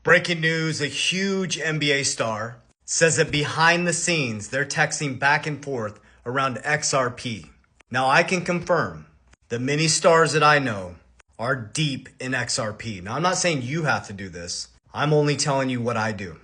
Breaking news, a huge NBA star says that behind the scenes, they're texting back and forth around XRP. Now, I can confirm that many stars that I know are deep in XRP. Now, I'm not saying you have to do this. I'm only telling you what I do.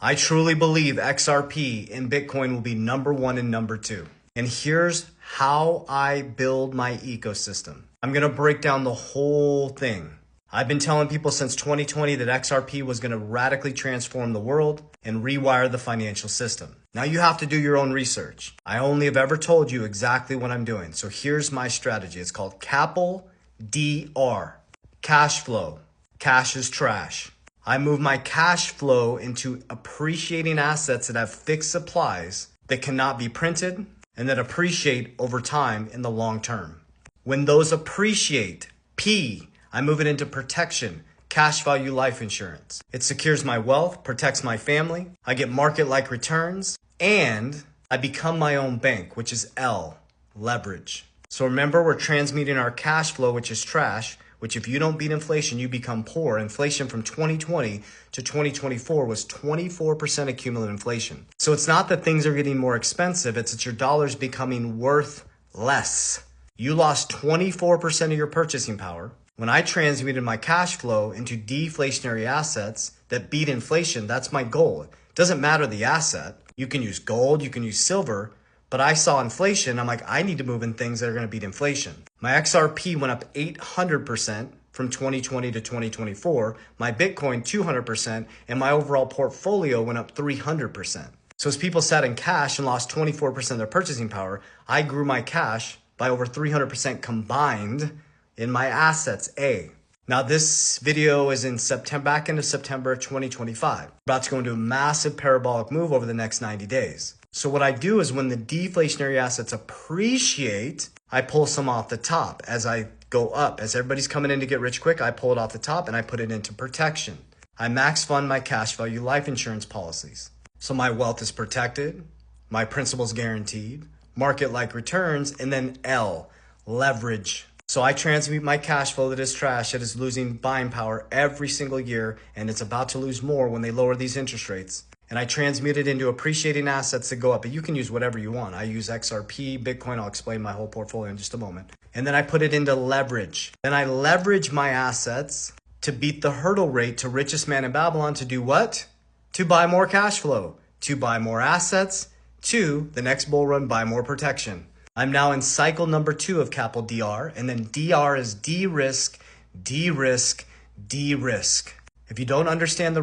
I truly believe XRP and Bitcoin will be number one and number two. And here's how I build my ecosystem. I'm going to break down the whole thing. I've been telling people since 2020 that XRP was going to radically transform the world and rewire the financial system. Now you have to do your own research. I only have ever told you exactly what I'm doing. So here's my strategy. It's called capital DR, cash flow. Cash is trash. I move my cash flow into appreciating assets that have fixed supplies that cannot be printed and that appreciate over time in the long term. When those appreciate, P, I move it into protection, cash value life insurance. It secures my wealth, protects my family. I get market-like returns, and I become my own bank, which is L, leverage. So remember, we're transmuting our cash flow, which is trash, which if you don't beat inflation, you become poor. Inflation from 2020 to 2024 was 24% of cumulative inflation. So it's not that things are getting more expensive, it's that your dollar's becoming worth less. You lost 24% of your purchasing power. When I transmuted my cash flow into deflationary assets that beat inflation, that's my goal. It doesn't matter the asset. You can use gold, you can use silver, but I saw inflation. I'm like, I need to move in things that are going to beat inflation. My XRP went up 800% from 2020 to 2024, my Bitcoin 200%, and my overall portfolio went up 300%. So as people sat in cash and lost 24% of their purchasing power, I grew my cash by over 300% combined in my assets, A. Now this video is in September, back into September of 2025. About to go into a massive parabolic move over the next 90 days. So what I do is when the deflationary assets appreciate, I pull some off the top as I go up. As everybody's coming in to get rich quick, I pull it off the top and I put it into protection. I max fund my cash value life insurance policies. So my wealth is protected, my principal's guaranteed, market-like returns, and then L, leverage. So I transmute my cash flow that is trash, that is losing buying power every single year, and it's about to lose more when they lower these interest rates. And I transmute it into appreciating assets that go up. But you can use whatever you want. I use XRP, Bitcoin. I'll explain my whole portfolio in just a moment. And then I put it into leverage. Then I leverage my assets to beat the hurdle rate to richest man in Babylon to do what? To buy more cash flow, to buy more assets, to the next bull run, buy more protection. I'm now in cycle number 2 of capital DR, and then DR is de-risk, de-risk, de-risk. If you don't understand the